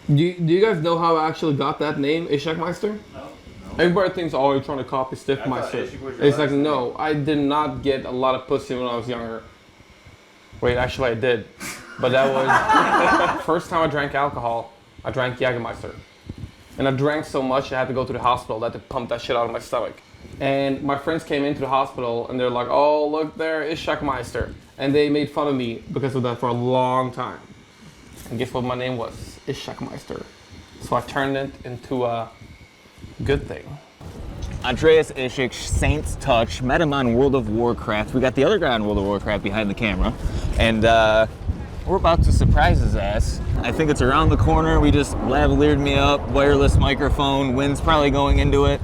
Do you guys know how I actually got that name, Ishakmeister? No. Everybody thinks, oh, you're trying to copy Stiffmeister. It's like, no, I did not get a lot of pussy when I was younger. Wait, actually I did. But that was first time I drank alcohol. I drank Jägermeister. And I drank so much I had to go to the hospital. I had to pump that shit out of my stomach. And my friends came into the hospital and they're like, oh, look there, Ishakmeister. And they made fun of me because of that for a long time. And guess what my name was? Ishakmeister. So I turned it into a good thing. Andreas Ishak, Saint's Touch, met him on World of Warcraft. We got the other guy on World of Warcraft behind the camera. And we're about to surprise his ass. I think it's around the corner. We just lavaliered me up, wireless microphone, wind's probably going into it.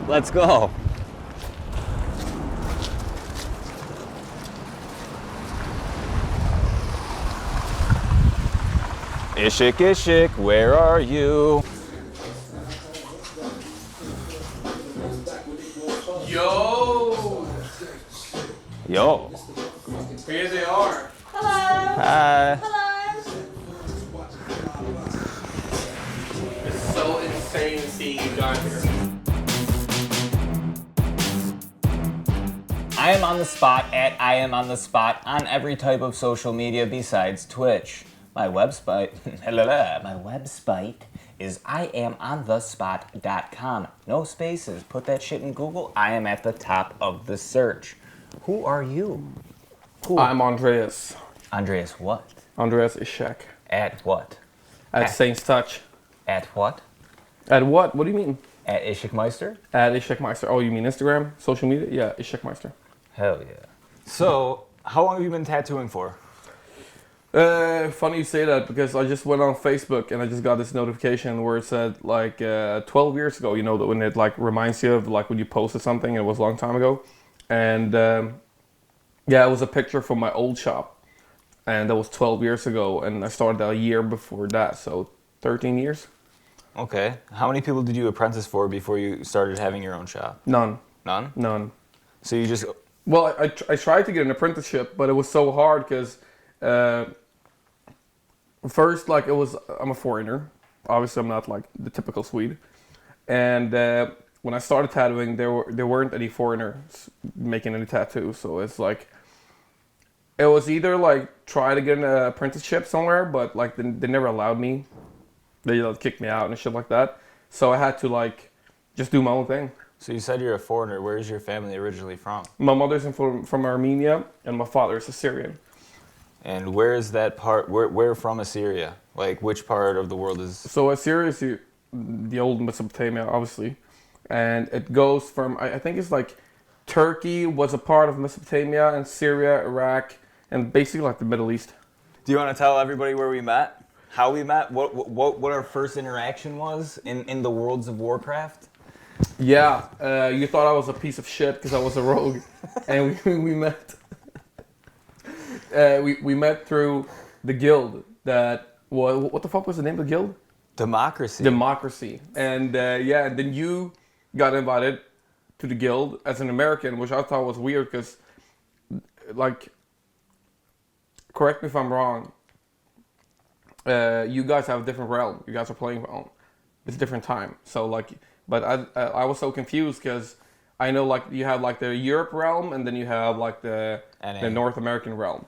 Let's go. Ishak, Ishak, where are you? Yo! Yo. Here they are. Hello. Hi. Hello. It's so insane seeing you guys here. I am on the spot at I am on the spot on every type of social media besides Twitch. My website is iamonthespot.com. No spaces. Put that shit in Google. I am at the top of the search. Who are you? Who? I'm Andreas. Andreas what? Andreas Ishak. At what? At Saint's Touch. At what? At what? What do you mean? At Ishakmeister? At Ishakmeister. Oh, you mean Instagram? Social media? Yeah, Ishakmeister. Hell yeah. So, how long have you been tattooing for? Funny you say that because I just went on Facebook and I just got this notification where it said like 12 years ago, you know, that when it like reminds you of like when you posted something and it was a long time ago. And yeah, it was a picture from my old shop and that was 12 years ago and I started a year before that, so 13 years. Okay. How many people did you apprentice for before you started having your own shop? None. None? None. So you just... Well, I tried to get an apprenticeship, but it was so hard because first, like I'm a foreigner. Obviously, I'm not like the typical Swede. And when I started tattooing, there weren't any foreigners making any tattoos. So it's like, it was either like try to get an apprenticeship somewhere, but like they never allowed me. They like, kicked me out and shit like that. So I had to like just do my own thing. So you said you're a foreigner. Where is your family originally from? My mother's from Armenia and my father's Assyrian. And where is that part? Where from Assyria? Like which part of the world is? So Assyria is the old Mesopotamia, obviously, and it goes from I think it's like Turkey was a part of Mesopotamia and Syria, Iraq, and basically like the Middle East. Do you want to tell everybody where we met? How we met? What our first interaction was in the worlds of Warcraft? Yeah, you thought I was a piece of shit because I was a rogue, and we met. We met through the guild that what the fuck was the name of the guild? Democracy. Democracy. And yeah, and then you got invited to the guild as an American, which I thought was weird because, like, correct me if I'm wrong, you guys have a different realm. You guys are playing on. It's a different time. So like, but I was so confused because I know like you have like the Europe realm and then you have like the North American realm.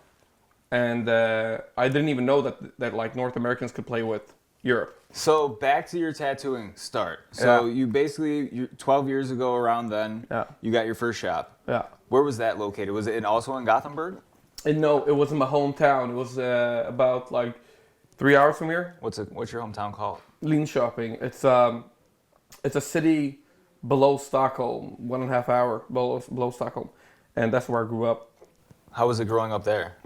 And I didn't even know that like North Americans could play with Europe. So back to your tattooing start. So you basically, 12 years ago around then, you got your first shop. Yeah. Where was that located? Was it also in Gothenburg? No, it was in my hometown. It was about like 3 hours from here. What's your hometown called? Linköping. It's a city below Stockholm, 1.5 hour below Stockholm, and that's where I grew up. How was it growing up there?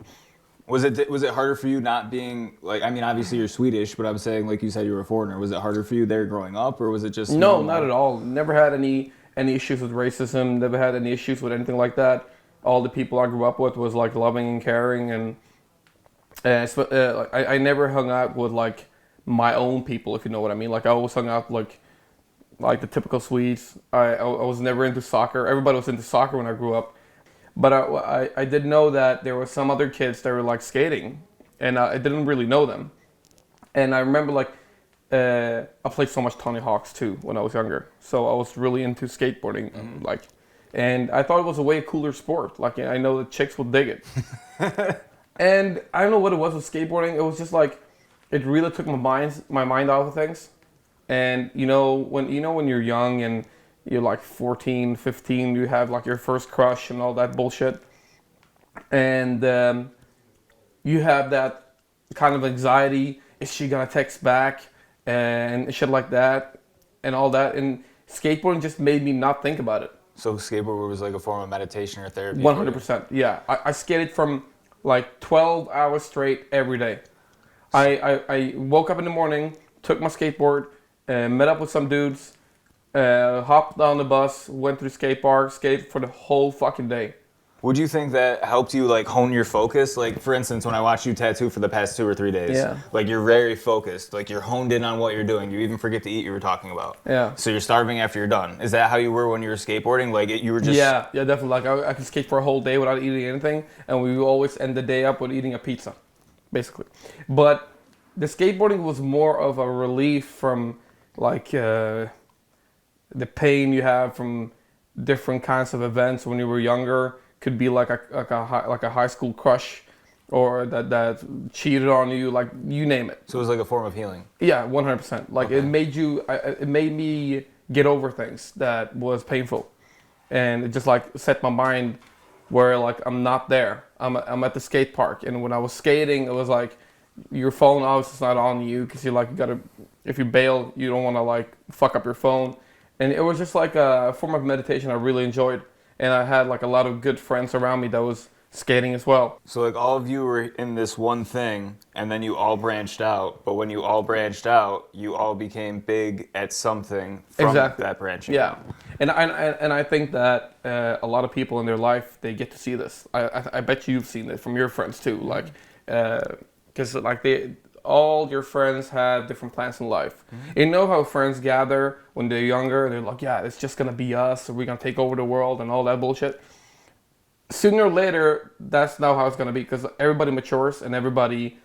Was it harder for you not being like, I mean, obviously you're Swedish, but I'm saying like you said you were a foreigner. Was it harder for you there growing up, or was it just no, not at all. Never had any issues with racism. Never had any issues with anything like that. All the people I grew up with was like loving and caring, and I never hung out with like my own people, if you know what I mean. Like I always hung out like the typical Swedes. I was never into soccer. Everybody was into soccer when I grew up. But I did know that there were some other kids that were like skating, and I didn't really know them. And I remember like I played so much Tony Hawk's too when I was younger. So I was really into skateboarding, and I thought it was a way cooler sport. Like I know the chicks would dig it. And I don't know what it was with skateboarding. It was just like, it really took my mind out of things. And when you're young and you're like 14, 15, you have like your first crush and all that bullshit. And you have that kind of anxiety. Is she gonna text back? And shit like that. And all that. And skateboarding just made me not think about it. So skateboard was like a form of meditation or therapy? 100%, yeah. I skated from like 12 hours straight every day. I woke up in the morning, took my skateboard, met up with some dudes, hopped on the bus, went to the skate park, skated for the whole fucking day. Would you think that helped you like hone your focus? Like for instance, when I watched you tattoo for the past 2 or 3 days, like you're very focused, like you're honed in on what you're doing. You even forget to eat, you were talking about. Yeah. So you're starving after you're done. Is that how you were when you were skateboarding? Like you were just... Yeah, definitely. Like I could skate for a whole day without eating anything, and we would always end the day up with eating a pizza, basically. But the skateboarding was more of a relief from like the pain you have from different kinds of events when you were younger. Could be like a high school crush, or that cheated on you, like you name it. So it was like a form of healing. Yeah, 100%. Like it made me get over things that was painful, and it just like set my mind where like I'm not there. I'm at the skate park, and when I was skating, it was like your phone obviously is not on you because you gotta, if you bail, you don't want to like fuck up your phone, and it was just like a form of meditation I really enjoyed. And I had like a lot of good friends around me that was skating as well. So like all of you were in this one thing, and then you all branched out. But when you all branched out, you all became big at something from that branching. Yeah, and I think that a lot of people in their life, they get to see this. I bet you've seen it from your friends too. Like, because like all your friends have different plans in life. You know how friends gather when they're younger and they're like, yeah, it's just gonna be us, or we're gonna take over the world and all that bullshit. Sooner or later, that's not how it's gonna be, because everybody matures and everybody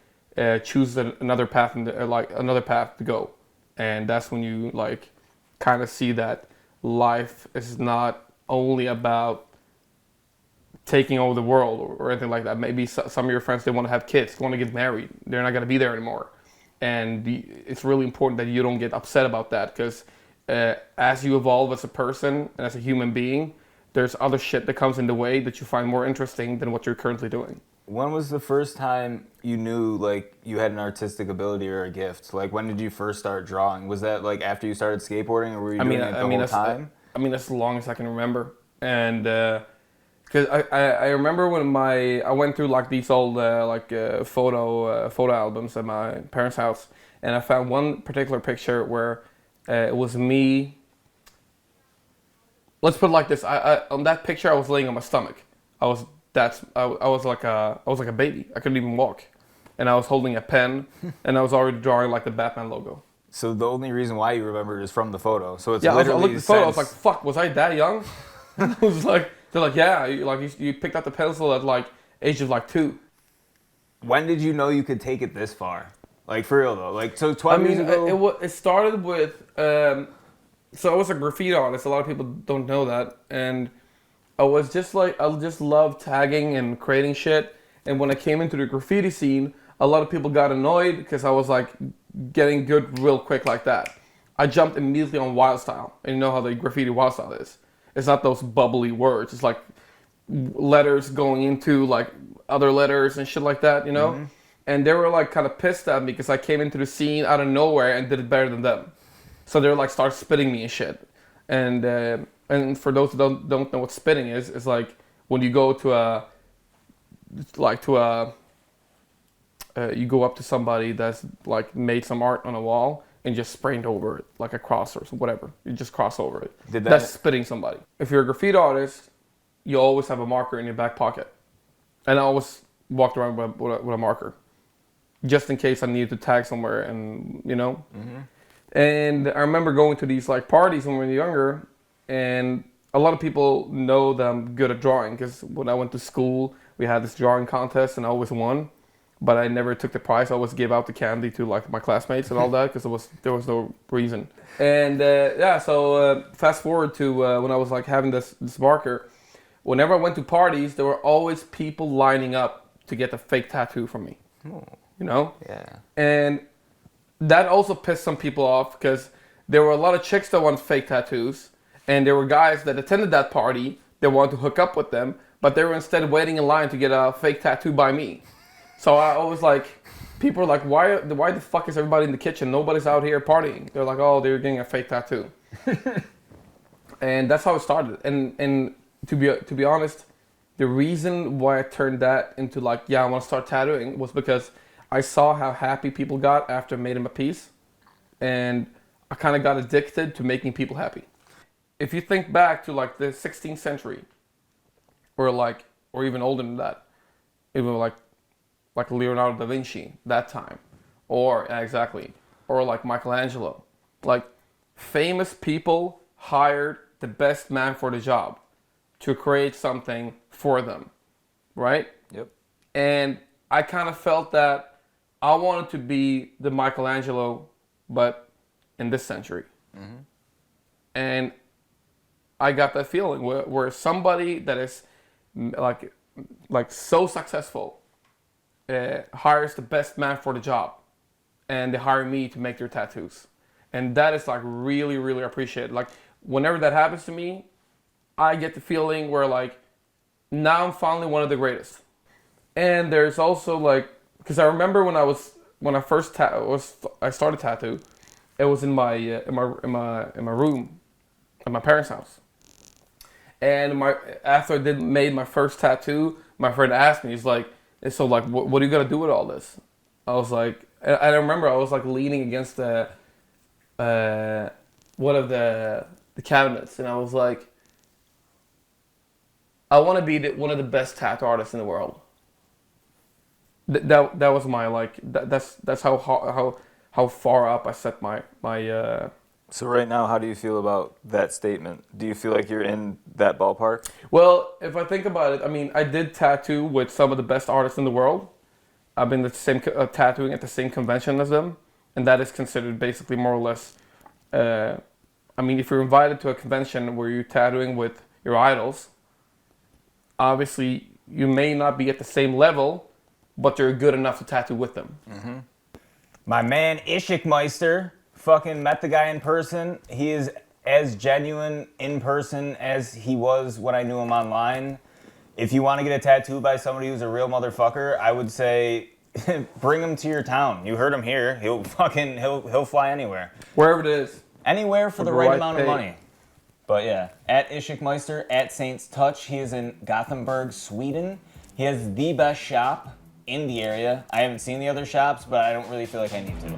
chooses another path another path to go, and that's when you like kind of see that life is not only about taking over the world or anything like that. Maybe some of your friends, they want to have kids, they want to get married, they're not going to be there anymore, and it's really important that you don't get upset about that, because as you evolve as a person and as a human being, there's other shit that comes in the way that you find more interesting than what you're currently doing. When was the first time you knew like you had an artistic ability or a gift? Like when did you first start drawing? Was that like after you started skateboarding, or were you doing it the whole time? I mean, as long as I can remember, and because I remember when I went through like these old photo albums at my parents' house, and I found one particular picture where it was me. Let's put it like this: on that picture, I was laying on my stomach. I was like a baby. I couldn't even walk, and I was holding a pen, and I was already drawing like the Batman logo. So the only reason why you remember is from the photo. So it's I looked literally at the photo. I was like, "Fuck, was I that young?" I was like, they're like, "Yeah, you picked up the pencil at like age of like 2." When did you know you could take it this far? Like for real though. Like so 12 years ago. It started with. So I was a graffiti artist. A lot of people don't know that, and I just loved tagging and creating shit. And when I came into the graffiti scene, a lot of people got annoyed because I was like getting good real quick like that. I jumped immediately on wild style, and you know how the graffiti wild style is. It's not those bubbly words. It's like letters going into like other letters and shit like that, you know? Mm-hmm. And they were like kind of pissed at me because I came into the scene out of nowhere and did it better than them. So they were like start spitting me and shit. And for those who don't know what spitting is, it's like when you go to you go up to somebody that's like made some art on a wall and just sprayed over it, like a cross or whatever. You just cross over it. That's spitting somebody. If you're a graffiti artist, you always have a marker in your back pocket. And I always walked around with a marker, just in case I needed to tag somewhere, and you know. Mm-hmm. And I remember going to these like parties when we were younger, and a lot of people know that I'm good at drawing because when I went to school, we had this drawing contest and I always won. but I never took the prize. I always gave out the candy to like my classmates and all that because there was no reason. And so fast forward to when I was like having this marker. Whenever I went to parties, there were always people lining up to get a fake tattoo from me. Oh. You know? Yeah. And that also pissed some people off because there were a lot of chicks that wanted fake tattoos, and there were guys that attended that party that wanted to hook up with them, but they were instead waiting in line to get a fake tattoo by me. So I always like, people are like, why the fuck is everybody in the kitchen? Nobody's out here partying. They're like, oh, they're getting a fake tattoo. And that's how it started. And to be honest, the reason why I turned that into like, I want to start tattooing was because I saw how happy people got after I made them a piece. And I kind of got addicted to making people happy. If you think back to like the 16th century, or even older than that, even like Leonardo da Vinci, that time, or like Michelangelo, like famous people hired the best man for the job to create something for them, right? Yep. And I kind of felt that I wanted to be the Michelangelo, but in this century. Mm-hmm. And I got that feeling where somebody that is like so successful hires the best man for the job, and they hire me to make their tattoos. And that is like really, really appreciated. Like whenever that happens to me, I get the feeling where like, now I'm finally one of the greatest. And there's also like, because I remember when I started tattoo, it was in my room at my parents' house. And after I made my first tattoo, my friend asked me, he's like, so like, what are you gonna do with all this? I was like, I remember I was like leaning against the one of the cabinets, and I was like, I want to be one of the best tattoo artists in the world. That was my like, that's how far up I set my. So right now, how do you feel about that statement? Do you feel like you're in that ballpark? Well, if I think about it, I mean, I did tattoo with some of the best artists in the world. I've been tattooing at the same convention as them, and that is considered basically more or less. I mean, if you're invited to a convention where you're tattooing with your idols, obviously you may not be at the same level, but you're good enough to tattoo with them. Mm-hmm. My man Ishakmeister. Fucking met the guy in person. He is as genuine in person as he was when I knew him online. If you want to get a tattoo by somebody who's a real motherfucker, I would say bring him to your town. You heard him here. He'll fly anywhere. Wherever it is. Anywhere for the right amount of money. But yeah, at Ishakmeister, at Saints Touch. He is in Gothenburg, Sweden. He has the best shop in the area. I haven't seen the other shops, but I don't really feel like I need to.